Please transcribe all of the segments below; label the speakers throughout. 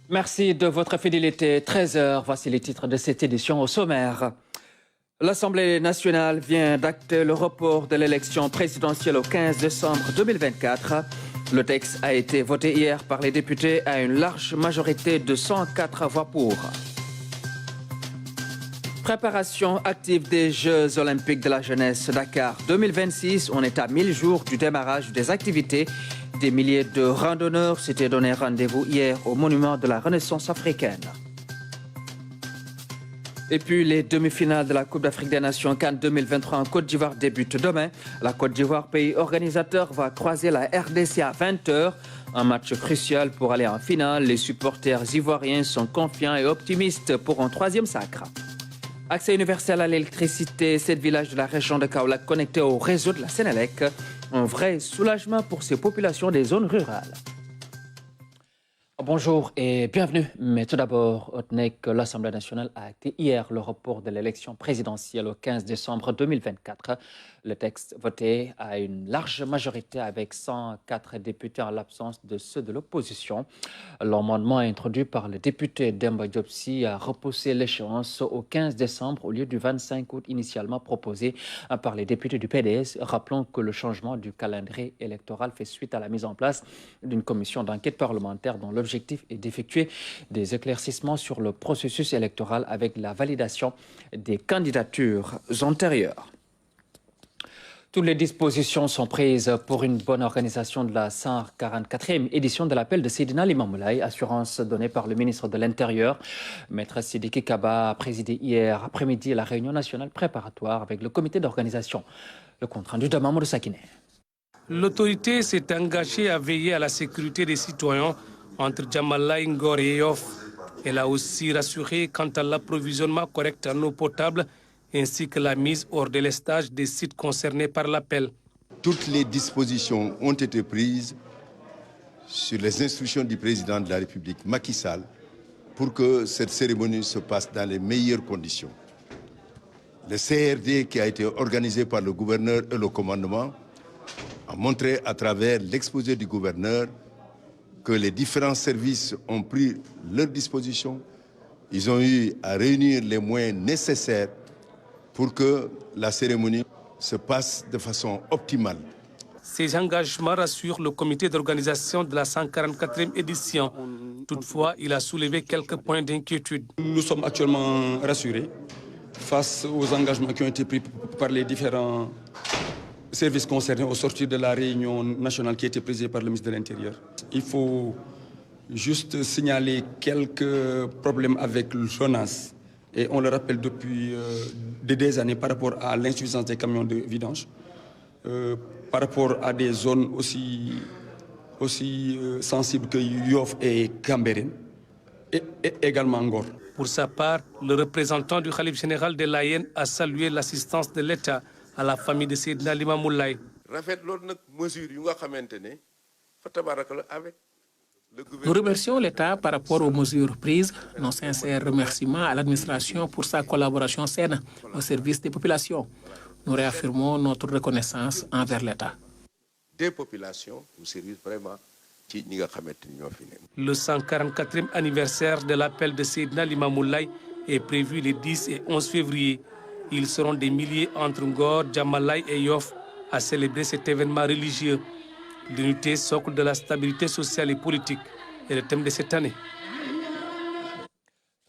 Speaker 1: Merci de votre fidélité. 13 heures, voici les titres de cette édition au sommaire. L'Assemblée nationale vient d'acter le report de l'élection présidentielle au 15 décembre 2024. Le texte a été voté hier par les députés à une large majorité de 104 voix pour. Préparation active des Jeux olympiques de la jeunesse Dakar 2026. On est à 1000 jours du démarrage des activités. Des milliers de randonneurs s'étaient donné rendez-vous hier au monument de la Renaissance africaine. Et puis les demi-finales de la Coupe d'Afrique des Nations CAN 2023 en Côte d'Ivoire débutent demain. La Côte d'Ivoire, pays organisateur, va croiser la RDC à 20h. Un match crucial pour aller en finale. Les supporters ivoiriens sont confiants et optimistes pour un troisième sacre. Accès universel à l'électricité, 7 villages de la région de Kaolack connectés au réseau de la Sénélec. Un vrai soulagement pour ces populations des zones rurales. Bonjour et bienvenue. Mais tout d'abord, retenez que l'Assemblée nationale a acté hier le report de l'élection présidentielle au 15 décembre 2024. Le texte voté à une large majorité avec 104 députés en l'absence de ceux de l'opposition. L'amendement introduit par le député Demba Diopsi a repoussé l'échéance au 15 décembre au lieu du 25 août initialement proposé par les députés du PDS. Rappelons que le changement du calendrier électoral fait suite à la mise en place d'une commission d'enquête parlementaire dont l'objectif est d'effectuer des éclaircissements sur le processus électoral avec la validation des candidatures antérieures. Toutes les dispositions sont prises pour une bonne organisation de la 144e édition de l'appel de Seydina Limamou Laye, assurance donnée par le ministre de l'Intérieur. Maître Sidiki Kaba a présidé hier après-midi la réunion nationale préparatoire avec le comité d'organisation. Le compte-rendu de Mamadou Sakine.
Speaker 2: L'autorité s'est engagée à veiller à la sécurité des citoyens entre Djamalaye, Ngor et Yoff. Elle a aussi rassuré quant à l'approvisionnement correct en eau potable ainsi que la mise hors délestage des sites concernés par l'appel.
Speaker 3: Toutes les dispositions ont été prises sur les instructions du président de la République, Macky Sall, pour que cette cérémonie se passe dans les meilleures conditions. Le CRD qui a été organisé par le gouverneur et le commandement a montré à travers l'exposé du gouverneur que les différents services ont pris leurs dispositions. Ils ont eu à réunir les moyens nécessaires pour que la cérémonie se passe de façon optimale.
Speaker 2: Ces engagements rassurent le comité d'organisation de la 144e édition. Toutefois, il a soulevé quelques points d'inquiétude.
Speaker 4: Nous sommes actuellement rassurés face aux engagements qui ont été pris par les différents services concernés au sortir de la réunion nationale qui a été présidée par le ministre de l'Intérieur. Il faut juste signaler quelques problèmes avec l'ONAS. Et on le rappelle depuis des années par rapport à l'insuffisance des camions de vidange, par rapport à des zones aussi sensibles que Yoff et Cambérène, et également Ngor.
Speaker 2: Pour sa part, le représentant du Khalife général de Layène a salué l'assistance de l'État à la famille de Seydina Limamou Laye.
Speaker 5: Nous remercions l'État par rapport aux mesures prises. Nos sincères remerciements à l'administration pour sa collaboration saine au service des populations. Nous réaffirmons notre reconnaissance envers l'État.
Speaker 3: Des populations au service vraiment.
Speaker 2: Le 144e anniversaire de l'appel de Seydina Limamou Laye est prévu les 10 et 11 février. Ils seront des milliers entre Ngor, Djamalaye et Yoff à célébrer cet événement religieux. L'unité, socle de la stabilité sociale et politique, est le thème de cette année.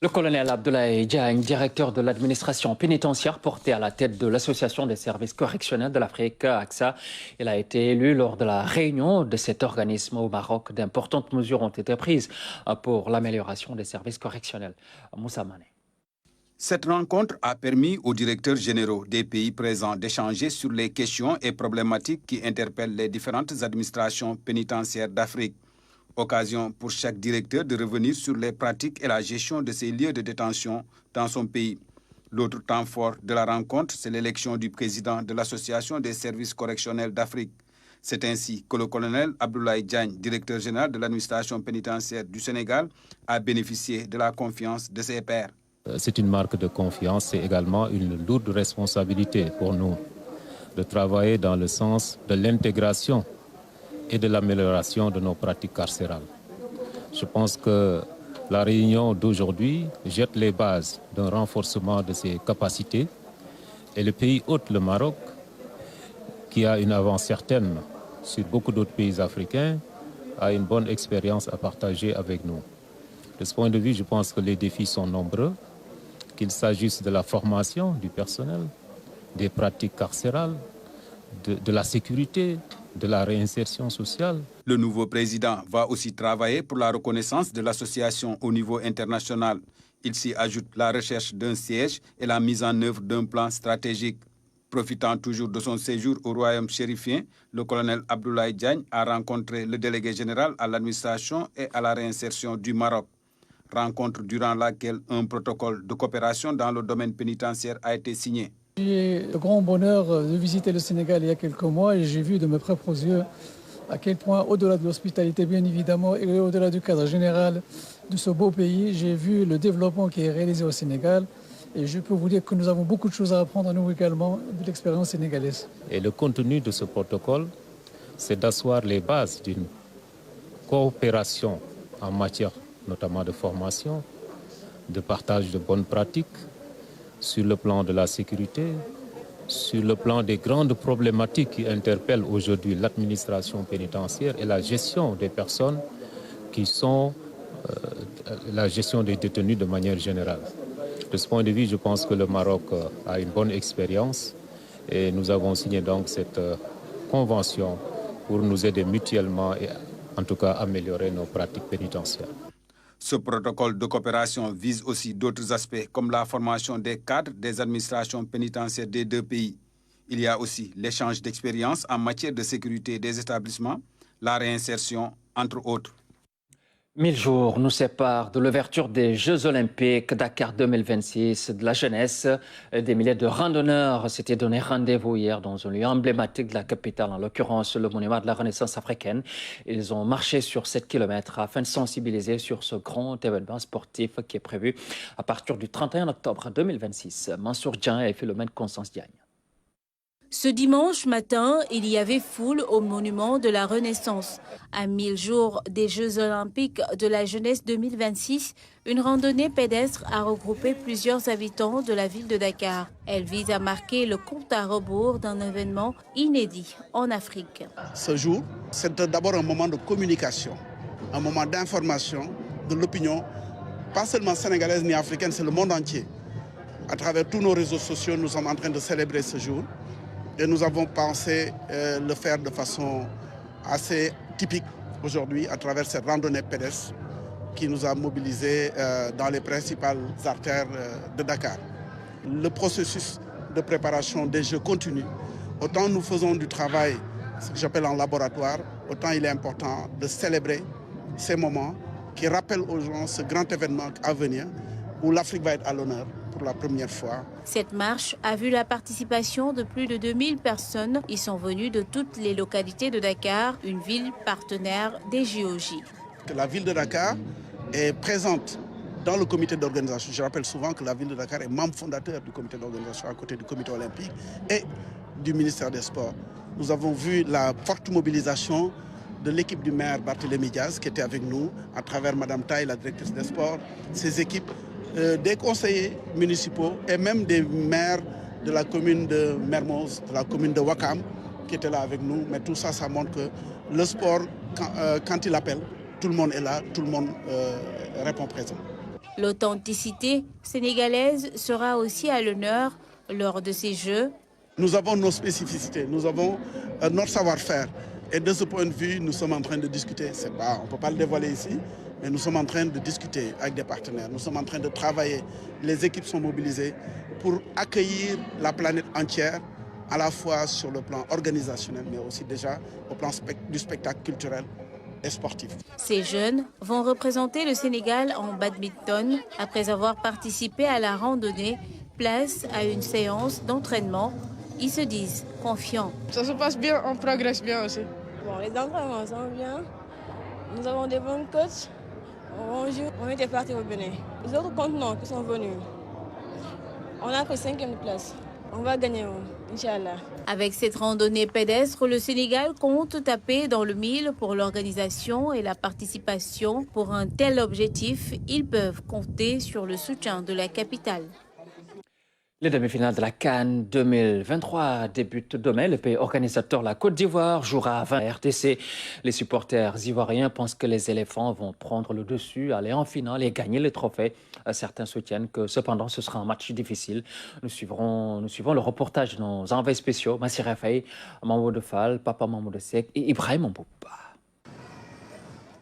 Speaker 1: Le colonel Abdoulaye Diagne, directeur de l'administration pénitentiaire, porté à la tête de l'Association des services correctionnels de l'Afrique, AXA. Il a été élu lors de la réunion de cet organisme au Maroc. D'importantes mesures ont été prises pour l'amélioration des services correctionnels. Moussa Mané.
Speaker 6: Cette rencontre a permis aux directeurs généraux des pays présents d'échanger sur les questions et problématiques qui interpellent les différentes administrations pénitentiaires d'Afrique. Occasion pour chaque directeur de revenir sur les pratiques et la gestion de ces lieux de détention dans son pays. L'autre temps fort de la rencontre, c'est l'élection du président de l'Association des services correctionnels d'Afrique. C'est ainsi que le colonel Abdoulaye Diagne, directeur général de l'administration pénitentiaire du Sénégal, a bénéficié de la confiance de ses pairs.
Speaker 7: C'est une marque de confiance, c'est également une lourde responsabilité pour nous de travailler dans le sens de l'intégration et de l'amélioration de nos pratiques carcérales. Je pense que La réunion d'aujourd'hui jette les bases d'un renforcement de ses capacités et le pays hôte, le Maroc, qui a une avance certaine sur beaucoup d'autres pays africains, a une bonne expérience à partager avec nous. De ce point de vue, je pense que les défis sont nombreux, qu'il s'agisse de la formation du personnel, des pratiques carcérales, de la sécurité, de la réinsertion sociale.
Speaker 6: Le nouveau président va aussi travailler pour la reconnaissance de l'association au niveau international. Il s'y ajoute la recherche d'un siège et la mise en œuvre d'un plan stratégique. Profitant toujours de son séjour au royaume chérifien, le colonel Abdoulaye Diagne a rencontré le délégué général à l'administration et à la réinsertion du Maroc. Rencontre durant laquelle un protocole de coopération dans le domaine pénitentiaire a été signé.
Speaker 8: J'ai le grand bonheur de visiter le Sénégal il y a quelques mois et j'ai vu de mes propres yeux à quel point, au-delà de l'hospitalité bien évidemment et au-delà du cadre général de ce beau pays, j'ai vu le développement qui est réalisé au Sénégal. Et je peux vous dire que nous avons beaucoup de choses à apprendre, nous également, de l'expérience sénégalaise.
Speaker 7: Et le contenu de ce protocole, c'est d'asseoir les bases d'une coopération en matière notamment de formation, de partage de bonnes pratiques, sur le plan de la sécurité, sur le plan des grandes problématiques qui interpellent aujourd'hui l'administration pénitentiaire et la gestion des personnes qui sont la gestion des détenus de manière générale. De ce point de vue, je pense que le Maroc a une bonne expérience et nous avons signé donc cette convention pour nous aider mutuellement et en tout cas améliorer nos pratiques pénitentiaires.
Speaker 6: Ce protocole de coopération vise aussi d'autres aspects comme la formation des cadres des administrations pénitentiaires des deux pays. Il y a aussi l'échange d'expériences en matière de sécurité des établissements, la réinsertion, entre autres.
Speaker 1: 1000 jours nous séparent de l'ouverture des Jeux Olympiques Dakar 2026 de la jeunesse. Des milliers de randonneurs s'étaient donné rendez-vous hier dans un lieu emblématique de la capitale, en l'occurrence le monument de la Renaissance africaine. Ils ont marché sur 7 km afin de sensibiliser sur ce grand événement sportif qui est prévu à partir du 31 octobre 2026. Mansour Dian et Philomène Constance Diagne.
Speaker 9: Ce dimanche matin, il y avait foule au monument de la Renaissance. À 1000 jours des Jeux Olympiques de la jeunesse 2026, une randonnée pédestre a regroupé plusieurs habitants de la ville de Dakar. Elle vise à marquer le compte à rebours d'un événement inédit en Afrique.
Speaker 10: Ce jour, c'est d'abord un moment de communication, un moment d'information de l'opinion, pas seulement sénégalaise ni africaine, c'est le monde entier. À travers tous nos réseaux sociaux, nous sommes en train de célébrer ce jour. Et nous avons pensé le faire de façon assez typique aujourd'hui à travers cette randonnée pédestre qui nous a mobilisés dans les principales artères de Dakar. Le processus de préparation des Jeux continue. Autant nous faisons du travail, ce que j'appelle en laboratoire, autant il est important de célébrer ces moments qui rappellent aux gens ce grand événement à venir où l'Afrique va être à l'honneur pour la première fois.
Speaker 9: Cette marche a vu la participation de plus de 2000 personnes. Ils sont venus de toutes les localités de Dakar, une ville partenaire des JOJ.
Speaker 10: La ville de Dakar est présente dans le comité d'organisation. Je rappelle souvent que la ville de Dakar est membre fondateur du comité d'organisation à côté du comité olympique et du ministère des Sports. Nous avons vu la forte mobilisation de l'équipe du maire Barthélémy Diaz qui était avec nous à travers Madame Taille, la directrice des sports, ses équipes, des conseillers municipaux et même des maires de la commune de Mermoz, de la commune de Ouakam qui étaient là avec nous. Mais tout ça, ça montre que le sport, quand il appelle, tout le monde est là, tout le monde répond présent.
Speaker 9: L'authenticité sénégalaise sera aussi à l'honneur lors de ces Jeux.
Speaker 10: Nous avons nos spécificités, nous avons notre savoir-faire. Et de ce point de vue, nous sommes en train de discuter. On ne peut pas le dévoiler ici, mais nous sommes en train de discuter avec des partenaires. Nous sommes en train de travailler. Les équipes sont mobilisées pour accueillir la planète entière, à la fois sur le plan organisationnel, mais aussi déjà au plan du spectacle culturel et sportif.
Speaker 9: Ces jeunes vont représenter le Sénégal en badminton. Après avoir participé à la randonnée, place à une séance d'entraînement. Ils se disent confiants.
Speaker 11: Ça se passe bien, on progresse bien aussi.
Speaker 12: Bon, les entraînements sont bien. Nous avons des bons coachs. On était partis au Bénin. Les autres continents qui sont venus, on a que 5e place. On va gagner, Inch'Allah.
Speaker 9: Avec cette randonnée pédestre, le Sénégal compte taper dans le mille pour l'organisation et la participation. Pour un tel objectif, ils peuvent compter sur le soutien de la capitale.
Speaker 1: Les demi-finales de la CAN 2023 débutent demain. Le pays organisateur, la Côte d'Ivoire, jouera à 20 RDC. Les supporters ivoiriens pensent que les éléphants vont prendre le dessus, aller en finale et gagner le trophée. Certains soutiennent que cependant ce sera un match difficile. Nous suivons le reportage de nos envoyés spéciaux, Massira Faye, Mamoudou Fall, Papa Mamoudou Sek et Ibrahim Mbouba.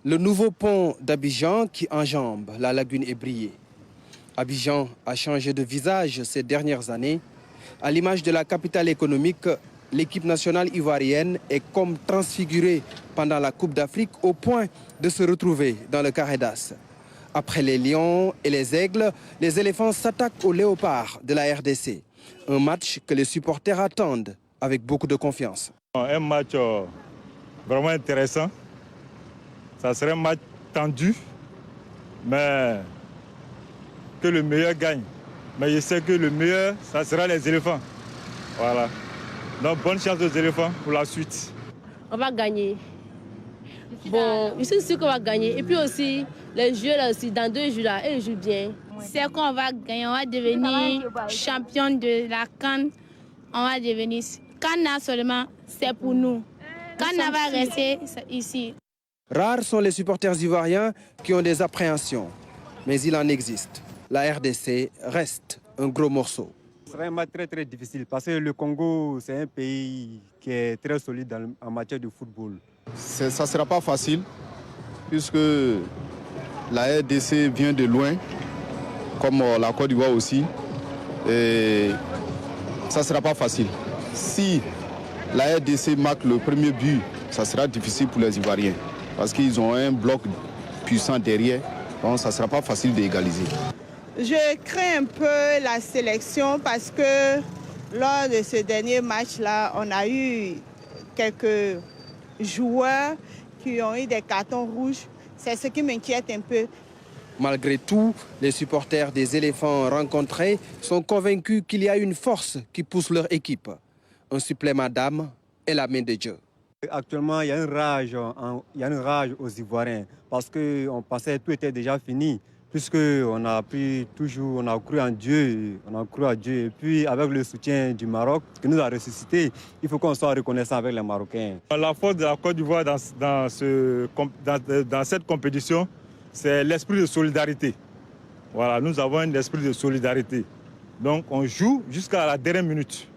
Speaker 13: Le nouveau pont d'Abidjan qui enjambe la lagune ébriée. Abidjan a changé de visage ces dernières années. À l'image de la capitale économique, l'équipe nationale ivoirienne est comme transfigurée pendant la Coupe d'Afrique au point de se retrouver dans le carré d'as. Après les lions et les aigles, les éléphants s'attaquent aux léopards de la RDC. Un match que les supporters attendent avec beaucoup de confiance.
Speaker 14: Un match vraiment intéressant. Ça serait un match tendu, mais que le meilleur gagne. Mais je sais que le meilleur, ça sera les éléphants. Voilà. Donc bonne chance aux éléphants pour la suite.
Speaker 15: On va gagner. Bon, je suis sûr qu'on va gagner. Et puis aussi, les joueurs là aussi, dans 2 jours là, ils jouent bien.
Speaker 16: C'est qu'on va gagner, on va devenir champion de la CAN. On va devenir CAN seulement, c'est pour nous. CAN va rester ici.
Speaker 13: Rares sont les supporters ivoiriens qui ont des appréhensions, mais il en existe. La RDC reste un gros morceau.
Speaker 17: Ce sera un match très difficile parce que le Congo, c'est un pays qui est très solide en matière de football.
Speaker 18: Ça ne sera pas facile puisque la RDC vient de loin, comme la Côte d'Ivoire aussi. Et ça ne sera pas facile. Si la RDC marque le premier but, ça sera difficile pour les Ivoiriens parce qu'ils ont un bloc puissant derrière, donc ça ne sera pas facile d'égaliser.
Speaker 19: Je crains un peu la sélection parce que lors de ce dernier match-là, on a eu quelques joueurs qui ont eu des cartons rouges. C'est ce qui m'inquiète un peu.
Speaker 13: Malgré tout, les supporters des éléphants rencontrés sont convaincus qu'il y a une force qui pousse leur équipe. Un supplément d'âme et la main de Dieu.
Speaker 17: Actuellement, il y a une rage aux Ivoiriens parce qu'on pensait que tout était déjà fini. Puisqu'on a cru en Dieu, on a cru à Dieu. Et puis avec le soutien du Maroc, qui nous a ressuscité, il faut qu'on soit reconnaissant avec les Marocains.
Speaker 14: La force de la Côte d'Ivoire dans cette compétition, c'est l'esprit de solidarité. Voilà, nous avons un esprit de solidarité. Donc on joue jusqu'à la dernière minute.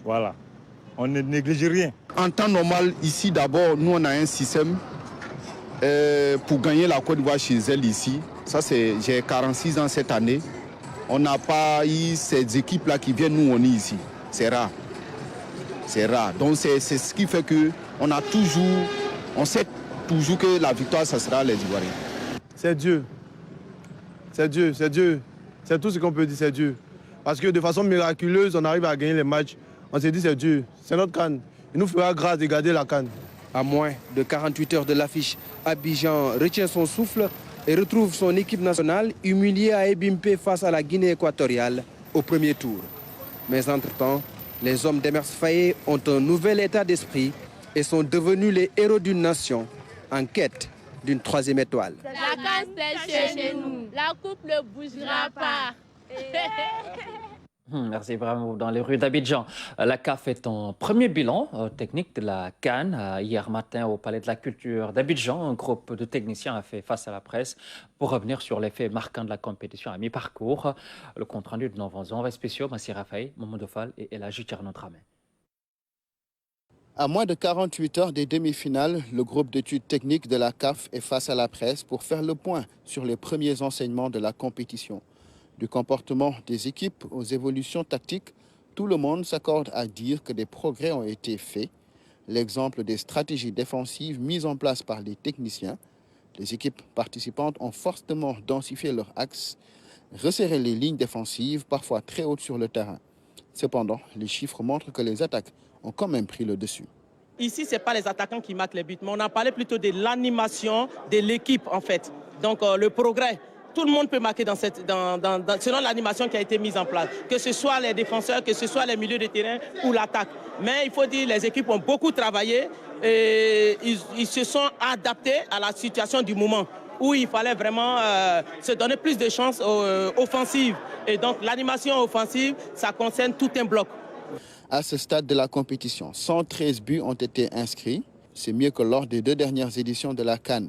Speaker 14: Voilà, on ne néglige rien.
Speaker 18: En temps normal, ici d'abord, nous on a un système pour gagner la Côte d'Ivoire chez elle ici. Ça, j'ai 46 ans cette année. On n'a pas eu ces équipes-là qui viennent, nous, on est ici. C'est rare. C'est rare. Donc, c'est ce qui fait on sait toujours que la victoire, ça sera les Ivoiriens.
Speaker 20: C'est Dieu. C'est Dieu, c'est Dieu. C'est tout ce qu'on peut dire, c'est Dieu. Parce que de façon miraculeuse, on arrive à gagner les matchs. On s'est dit, c'est Dieu. C'est notre CAN. Il nous fera grâce de garder la CAN.
Speaker 13: À moins de 48 heures de l'affiche, Abidjan retient son souffle et retrouve son équipe nationale humiliée à Ebimpe face à la Guinée équatoriale au premier tour. Mais entre-temps, les hommes d'Emers Faye ont un nouvel état d'esprit et sont devenus les héros d'une nation en quête d'une 3e étoile.
Speaker 16: La CAN, c'est chez nous. La coupe ne bougera pas.
Speaker 1: Merci Ibrahim. Dans les rues d'Abidjan, la CAF fait un premier bilan technique de la CAN. Hier matin, au Palais de la Culture d'Abidjan, un groupe de techniciens a fait face à la presse pour revenir sur les faits marquants de la compétition à mi-parcours. Le compte-rendu de nos envoyés spéciaux, Massira Faye, Mamoudou Fall et Elhadji Thierno Dramé.
Speaker 21: À moins de 48 heures des demi-finales, le groupe d'études techniques de la CAF est face à la presse pour faire le point sur les premiers enseignements de la compétition. Du comportement des équipes aux évolutions tactiques, tout le monde s'accorde à dire que des progrès ont été faits. L'exemple des stratégies défensives mises en place par les techniciens. Les équipes participantes ont fortement densifié leur axe, resserré les lignes défensives, parfois très hautes sur le terrain. Cependant, les chiffres montrent que les attaques ont quand même pris le dessus.
Speaker 22: Ici, ce n'est pas les attaquants qui marquent les buts, mais on a parlé plutôt de l'animation de l'équipe en fait. Donc le progrès tout le monde peut marquer selon l'animation qui a été mise en place, que ce soit les défenseurs, que ce soit les milieux de terrain ou l'attaque. Mais il faut dire les équipes ont beaucoup travaillé et ils se sont adaptés à la situation du moment où il fallait vraiment se donner plus de chances offensives. Et donc l'animation offensive, ça concerne tout un bloc.
Speaker 21: À ce stade de la compétition, 113 buts ont été inscrits. C'est mieux que lors des 2 dernières éditions de la CAN.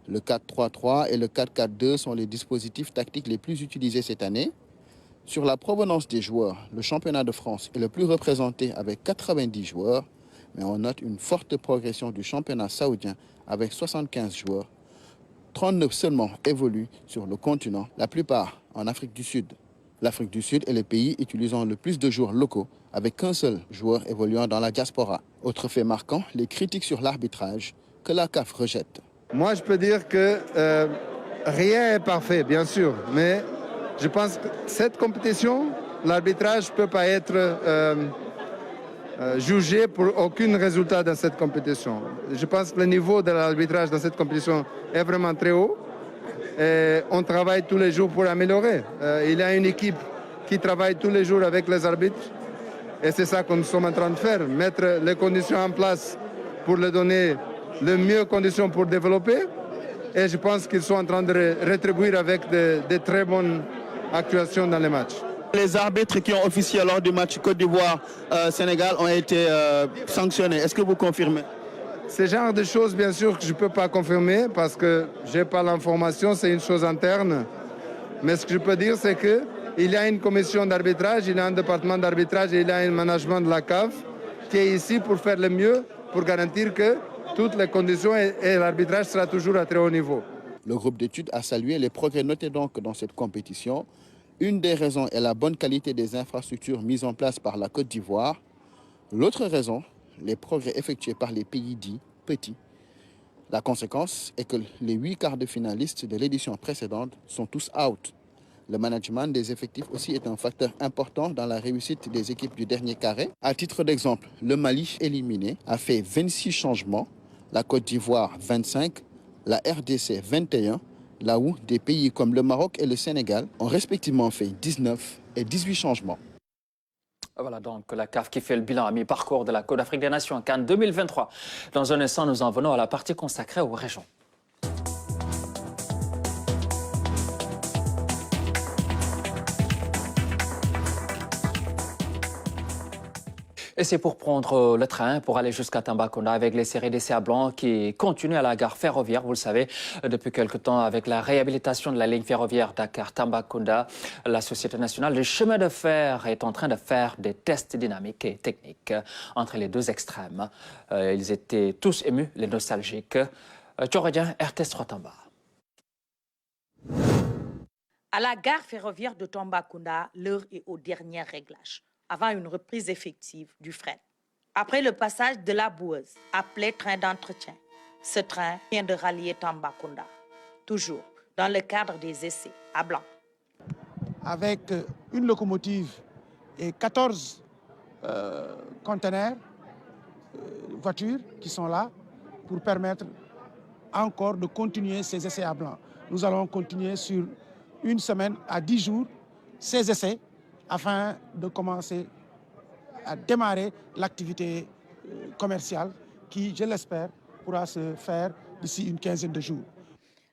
Speaker 21: Le 4-3-3 et le 4-4-2 sont les dispositifs tactiques les plus utilisés cette année. Sur la provenance des joueurs, le championnat de France est le plus représenté avec 90 joueurs, mais on note une forte progression du championnat saoudien avec 75 joueurs. 39 seulement évoluent sur le continent, la plupart en Afrique du Sud. L'Afrique du Sud est le pays utilisant le plus de joueurs locaux, avec qu'un seul joueur évoluant dans la diaspora. Autre fait marquant, les critiques sur l'arbitrage que la CAF rejette.
Speaker 4: Moi, je peux dire que rien n'est parfait, bien sûr, mais je pense que cette compétition, l'arbitrage ne peut pas être jugé pour aucun résultat dans cette compétition. Je pense que le niveau de l'arbitrage dans cette compétition est vraiment très haut. Et on travaille tous les jours pour améliorer. Il y a une équipe qui travaille tous les jours avec les arbitres. Et c'est ça que nous sommes en train de faire, mettre les conditions en place pour leur donner les meilleures conditions pour développer. Et je pense qu'ils sont en train de rétribuer avec de très bonnes actuations dans les matchs.
Speaker 5: Les arbitres qui ont officié lors du match Côte d'Ivoire-Sénégal ont été sanctionnés. Est-ce que vous confirmez?
Speaker 4: Ce genre de choses, bien sûr, que je ne peux pas confirmer parce que je n'ai pas l'information, c'est une chose interne. Mais ce que je peux dire, c'est qu'il y a une commission d'arbitrage, il y a un département d'arbitrage et il y a un management de la CAF qui est ici pour faire le mieux, pour garantir que toutes les conditions et l'arbitrage sera toujours à très haut niveau.
Speaker 21: Le groupe d'études a salué les progrès notés donc dans cette compétition. Une des raisons est la bonne qualité des infrastructures mises en place par la Côte d'Ivoire. L'autre raison, les progrès effectués par les pays dits petits. La conséquence est que les 8 quarts de finalistes de l'édition précédente sont tous out. Le management des effectifs aussi est un facteur important dans la réussite des équipes du dernier carré. À titre d'exemple, le Mali éliminé a fait 26 changements, la Côte d'Ivoire 25, la RDC 21, là où des pays comme le Maroc et le Sénégal ont respectivement fait 19 et 18 changements.
Speaker 1: Voilà donc la CAF qui fait le bilan à mi-parcours de la Coupe d'Afrique des Nations CAN 2023. Dans un instant, nous en venons à la partie consacrée aux régions. Et c'est pour prendre le train pour aller jusqu'à Tambacounda avec les séries d'essais à blanc qui continuent à la gare ferroviaire. Vous le savez, depuis quelque temps, avec la réhabilitation de la ligne ferroviaire Dakar-Tambacounda, la Société nationale du chemin de fer est en train de faire des tests dynamiques et techniques entre les deux extrêmes. Ils étaient tous émus, les nostalgiques. Tchoredien, RTS 3 Tamba.
Speaker 23: À la gare ferroviaire de Tambacounda, l'heure est au dernier réglage, avant une reprise effective du fret. Après le passage de la boueuse, appelé train d'entretien, ce train vient de rallier Tambacounda, toujours dans le cadre des essais à blanc.
Speaker 24: Avec une locomotive et 14 conteneurs, voitures qui sont là pour permettre encore de continuer ces essais à blanc. Nous allons continuer sur une semaine à 10 jours ces essais afin de commencer à démarrer l'activité commerciale qui, je l'espère, pourra se faire d'ici une quinzaine de jours.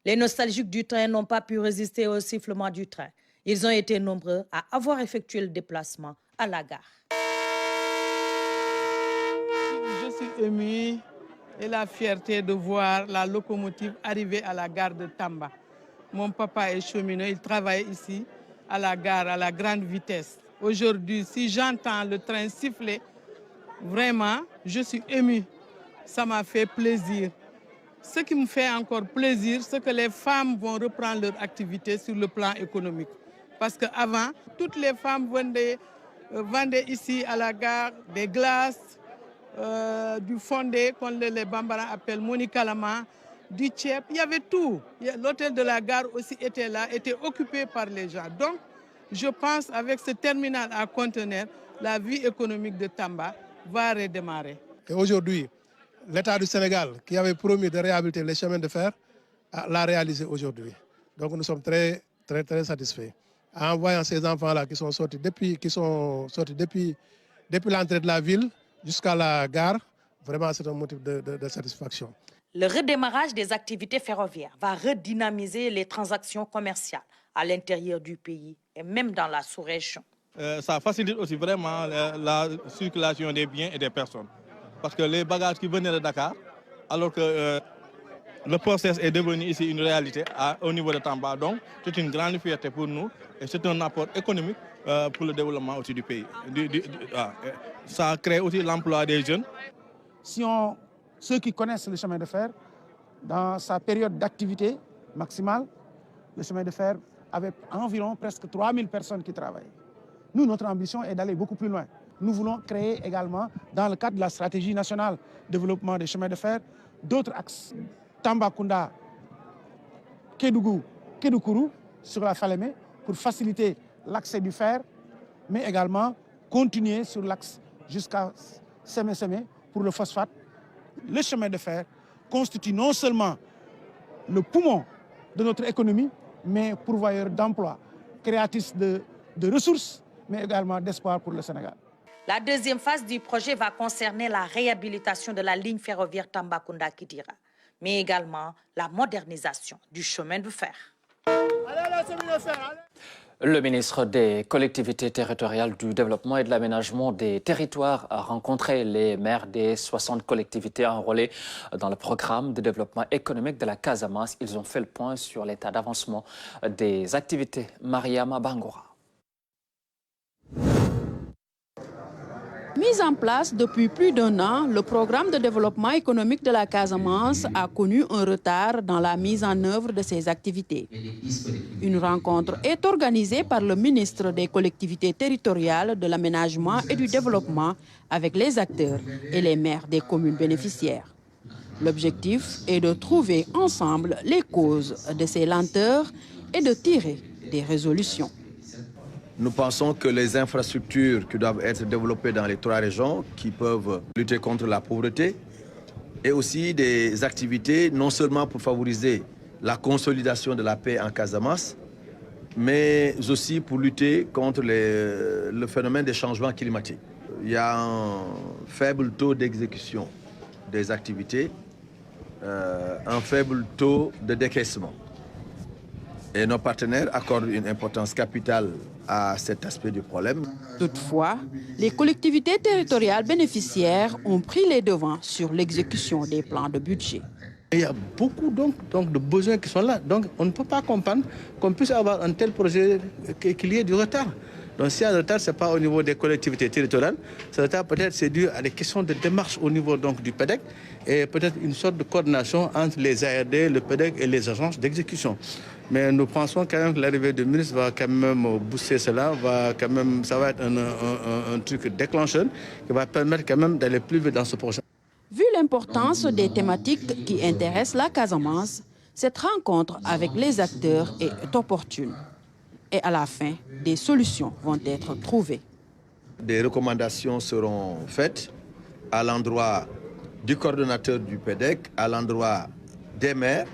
Speaker 23: Les nostalgiques du train n'ont pas pu résister au sifflement du train. Ils ont été nombreux à avoir effectué le déplacement à la gare.
Speaker 11: Je suis émue et la fierté de voir la locomotive arriver à la gare de Tamba. Mon papa est cheminot, il travaille ici à la gare à la grande vitesse. Aujourd'hui, si j'entends le train siffler, vraiment, je suis émue. Ça m'a fait plaisir. Ce qui me fait encore plaisir, c'est que les femmes vont reprendre leur activité sur le plan économique. Parce qu'avant, toutes les femmes vendaient ici à la gare des glaces, du fondé, qu'on les Bambara appellent monikalama, du tchèp, il y avait tout. L'hôtel de la gare aussi était là, était occupé par les gens. Donc, je pense qu'avec ce terminal à conteneurs, la vie économique de Tamba va redémarrer.
Speaker 25: Et aujourd'hui, l'État du Sénégal, qui avait promis de réhabiliter les chemins de fer, l'a réalisé aujourd'hui. Donc nous sommes très très, très satisfait. En voyant ces enfants-là qui sont sortis depuis l'entrée de la ville jusqu'à la gare, vraiment c'est un motif de satisfaction.
Speaker 23: Le redémarrage des activités ferroviaires va redynamiser les transactions commerciales à l'intérieur du pays et même dans la sous-région.
Speaker 5: Ça facilite aussi vraiment la circulation des biens et des personnes. Parce que les bagages qui venaient de Dakar, alors que le process est devenu ici une réalité au niveau de Tamba. Donc, c'est une grande fierté pour nous et c'est un apport économique pour le développement aussi du pays. Ça crée aussi l'emploi des jeunes.
Speaker 24: Ceux qui connaissent le chemin de fer, dans sa période d'activité maximale, le chemin de fer avait environ presque 3000 personnes qui travaillent. Nous, notre ambition est d'aller beaucoup plus loin. Nous voulons créer également, dans le cadre de la stratégie nationale de développement des chemins de fer, d'autres axes. Tambacounda, Kédougou, Kédougou sur la Falémé pour faciliter l'accès du fer, mais également continuer sur l'axe jusqu'à Sémé-Sémé pour le phosphate. Le chemin de fer constitue non seulement le poumon de notre économie, mais pourvoyeur d'emplois, créatrice de ressources, mais également d'espoir pour le Sénégal.
Speaker 23: La deuxième phase du projet va concerner la réhabilitation de la ligne ferroviaire Tambacounda-Kidira, mais également la modernisation du chemin de fer.
Speaker 1: Le ministre des collectivités territoriales, du développement et de l'aménagement des territoires a rencontré les maires des 60 collectivités enrôlées dans le programme de développement économique de la Casamance. Ils ont fait le point sur l'état d'avancement des activités. Mariama Bangoura.
Speaker 2: Mis en place depuis plus d'1 an, le programme de développement économique de la Casamance a connu un retard dans la mise en œuvre de ses activités. Une rencontre est organisée par le ministre des collectivités territoriales, de l'aménagement et du développement avec les acteurs et les maires des communes bénéficiaires. L'objectif est de trouver ensemble les causes de ces lenteurs et de tirer des résolutions.
Speaker 3: Nous pensons que les infrastructures qui doivent être développées dans les 3 régions, qui peuvent lutter contre la pauvreté, et aussi des activités non seulement pour favoriser la consolidation de la paix en Casamance, mais aussi pour lutter contre le phénomène des changements climatiques. Il y a un faible taux d'exécution des activités, un faible taux de décaissement. Et nos partenaires accordent une importance capitale à cet aspect du problème.
Speaker 2: Toutefois, les collectivités territoriales bénéficiaires ont pris les devants sur l'exécution des plans de budget.
Speaker 5: Il y a beaucoup donc de besoins qui sont là. Donc on ne peut pas comprendre qu'on puisse avoir un tel projet qu'il y ait du retard. Donc s'il y a un retard, ce n'est pas au niveau des collectivités territoriales. Ce retard peut-être c'est dû à des questions de démarche au niveau donc, du PEDEC et peut-être une sorte de coordination entre les ARD, le PEDEC et les agences d'exécution. Mais nous pensons quand même que l'arrivée du ministre va quand même booster cela, ça va être un truc déclencheur qui va permettre quand même d'aller plus vite dans ce projet.
Speaker 2: Vu l'importance des thématiques qui intéressent la Casamance, cette rencontre avec les acteurs est opportune. Et à la fin, des solutions vont être trouvées.
Speaker 3: Des recommandations seront faites à l'endroit du coordonnateur du PEDEC, à l'endroit des maires,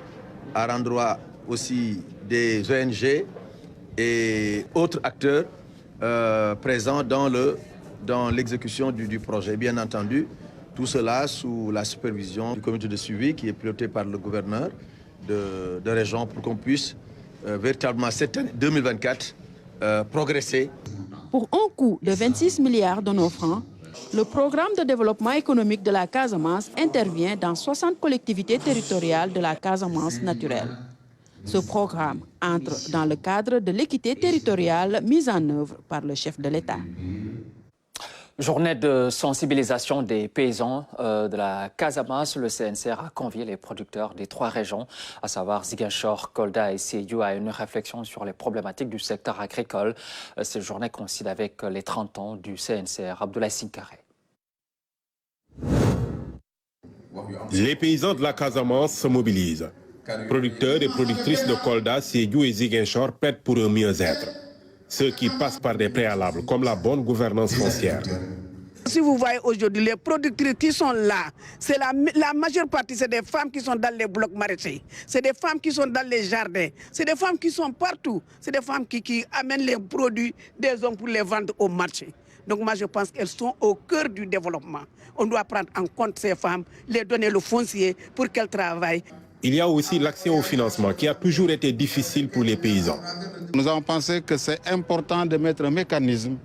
Speaker 3: à l'endroit aussi des ONG et autres acteurs présents dans l'exécution du projet. Bien entendu, tout cela sous la supervision du comité de suivi qui est piloté par le gouverneur de région pour qu'on puisse véritablement cette année 2024 progresser.
Speaker 2: Pour un coût de 26 milliards de nos francs, le programme de développement économique de la Casamance intervient dans 60 collectivités territoriales de la Casamance naturelle. Ce programme entre dans le cadre de l'équité territoriale mise en œuvre par le chef de l'État.
Speaker 1: Journée de sensibilisation des paysans de la Casamance. Le CNCR a convié les producteurs des 3 régions, à savoir Ziguinchor, Kolda et Sédhiou, à une réflexion sur les problématiques du secteur agricole. Cette journée coïncide avec les 30 ans du CNCR. Abdoulaye Sinkaré.
Speaker 6: Les paysans de la Casamance se mobilisent. Producteurs et productrices de Kolda, Sédhiou et Ziguinchor plaident pour un mieux-être. Ceux qui passent par des préalables comme la bonne gouvernance foncière.
Speaker 7: Si vous voyez aujourd'hui les productrices qui sont là, c'est la majeure partie, c'est des femmes qui sont dans les blocs maraîchers, c'est des femmes qui sont dans les jardins, c'est des femmes qui sont partout, c'est des femmes qui amènent les produits des hommes pour les vendre au marché. Donc moi je pense qu'elles sont au cœur du développement. On doit prendre en compte ces femmes, les donner le foncier pour qu'elles travaillent.
Speaker 6: Il y a aussi l'accès au financement qui a toujours été difficile pour les paysans.
Speaker 18: Nous avons pensé que c'est important de mettre un mécanisme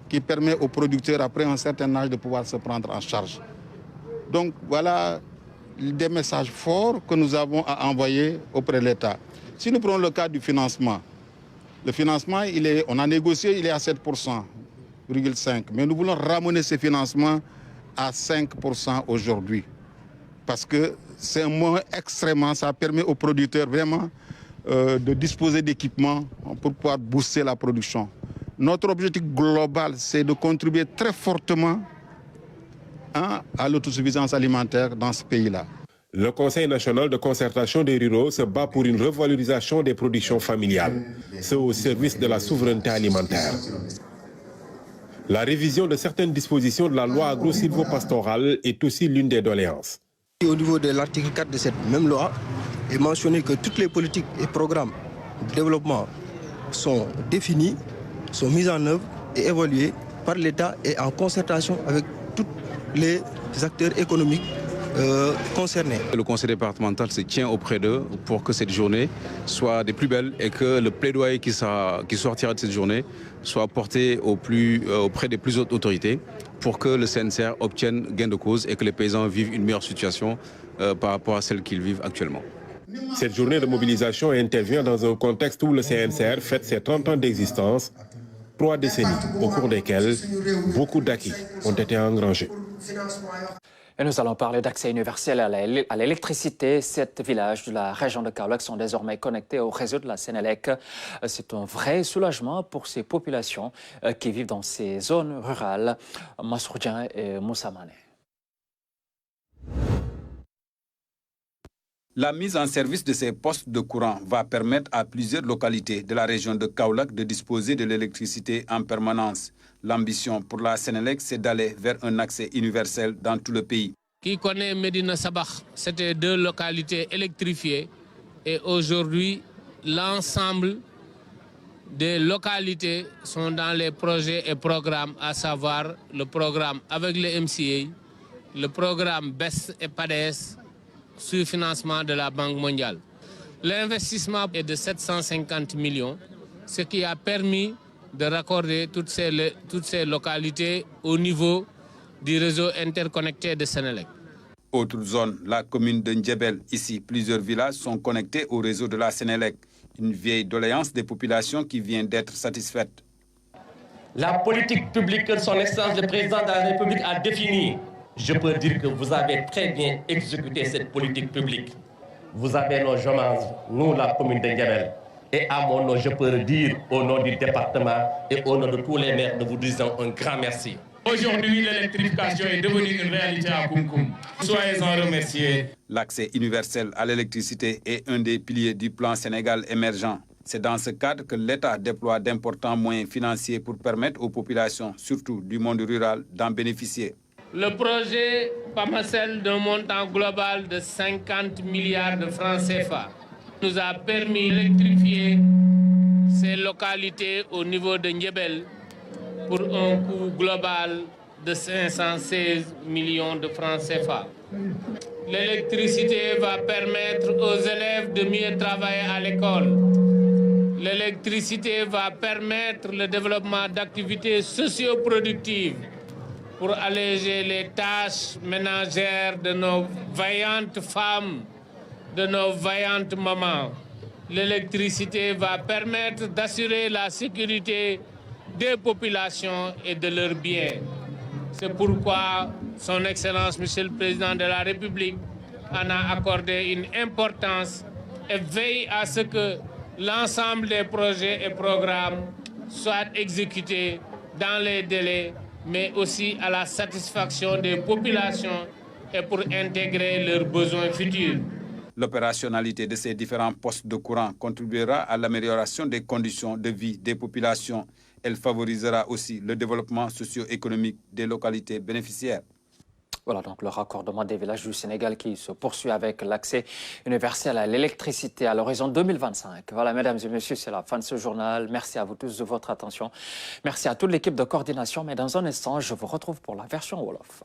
Speaker 18: qui permet aux producteurs, après un certain âge, de pouvoir se prendre en charge. Donc voilà des messages forts que nous avons à envoyer auprès de l'État. Si nous prenons le cas du financement, le financement, on a négocié, il est à 7,5%, mais nous voulons ramener ce financement à 5% aujourd'hui. Parce que c'est un moyen extrêmement, ça permet aux producteurs vraiment de disposer d'équipements pour pouvoir booster la production. Notre objectif global, c'est de contribuer très fortement à l'autosuffisance alimentaire dans ce pays-là.
Speaker 6: Le Conseil national de concertation des ruraux se bat pour une revalorisation des productions familiales, ce au service de la souveraineté alimentaire. La révision de certaines dispositions de la loi agro-silvopastorale est aussi l'une des doléances.
Speaker 13: Au niveau de l'article 4 de cette même loi, il est mentionné que toutes les politiques et programmes de développement sont définis, sont mis en œuvre et évalués par l'État et en concertation avec tous les acteurs économiques concernés.
Speaker 8: Le conseil départemental se tient auprès d'eux pour que cette journée soit des plus belles et que le plaidoyer qui sortira de cette journée soit porté auprès des plus hautes autorités pour que le CNCR obtienne gain de cause et que les paysans vivent une meilleure situation par rapport à celle qu'ils vivent actuellement.
Speaker 6: Cette journée de mobilisation intervient dans un contexte où le CNCR fête ses 30 ans d'existence, 3 décennies au cours desquelles beaucoup d'acquis ont été engrangés.
Speaker 1: Et nous allons parler d'accès universel à l'électricité. 7 villages de la région de Kaolack sont désormais connectés au réseau de la Sénélec. C'est un vrai soulagement pour ces populations qui vivent dans ces zones rurales. Massourdien et Moussa Mané.
Speaker 9: La mise en service de ces postes de courant va permettre à plusieurs localités de la région de Kaolack de disposer de l'électricité en permanence. L'ambition pour la Sénélec, c'est d'aller vers un accès universel dans tout le pays.
Speaker 10: Qui connaît Medina Sabakh, c'était 2 localités électrifiées. Et aujourd'hui, l'ensemble des localités sont dans les projets et programmes, à savoir le programme avec le MCA, le programme BES et PADES, sur financement de la Banque mondiale. L'investissement est de 750 millions, ce qui a permis de raccorder toutes ces localités au niveau du réseau interconnecté de Sénélec.
Speaker 9: Autre zone, la commune de Ndjebel. Ici, plusieurs villages sont connectés au réseau de la Sénélec. Une vieille doléance des populations qui vient d'être satisfaite.
Speaker 12: La politique publique que son Excellence le Président de la République a définie, je peux dire que vous avez très bien exécuté cette politique publique. Vous avez nos hommages, nous, la commune de Ndjebel. Et à mon nom, je peux le dire au nom du département et au nom de tous les maires, nous vous disons un grand merci.
Speaker 26: Aujourd'hui, l'électrification est devenue une réalité à Koumkoum. Soyez-en remerciés.
Speaker 9: L'accès universel à l'électricité est un des piliers du plan Sénégal émergent. C'est dans ce cadre que l'État déploie d'importants moyens financiers pour permettre aux populations, surtout du monde rural, d'en bénéficier.
Speaker 10: Le projet PAMACEL d'un montant global de 50 milliards de francs CFA nous a permis d'électrifier ces localités au niveau de Ndjebel pour un coût global de 516 millions de francs CFA. L'électricité va permettre aux élèves de mieux travailler à l'école. L'électricité va permettre le développement d'activités socio-productives pour alléger les tâches ménagères de nos vaillantes femmes, de nos vaillantes mamans. L'électricité va permettre d'assurer la sécurité des populations et de leurs biens. C'est pourquoi Son Excellence, Monsieur le Président de la République, en a accordé une importance et veille à ce que l'ensemble des projets et programmes soient exécutés dans les délais, mais aussi à la satisfaction des populations et pour intégrer leurs besoins futurs.
Speaker 9: L'opérationnalité de ces différents postes de courant contribuera à l'amélioration des conditions de vie des populations Elle favorisera aussi le développement socio-économique des localités bénéficiaires.
Speaker 1: Voilà donc le raccordement des villages du Sénégal qui se poursuit avec l'accès universel à l'électricité à l'horizon 2025. Voilà, mesdames et messieurs, c'est la fin de ce journal. Merci à vous tous de votre attention. Merci à toute l'équipe de coordination. Mais dans un instant, je vous retrouve pour la version Wolof.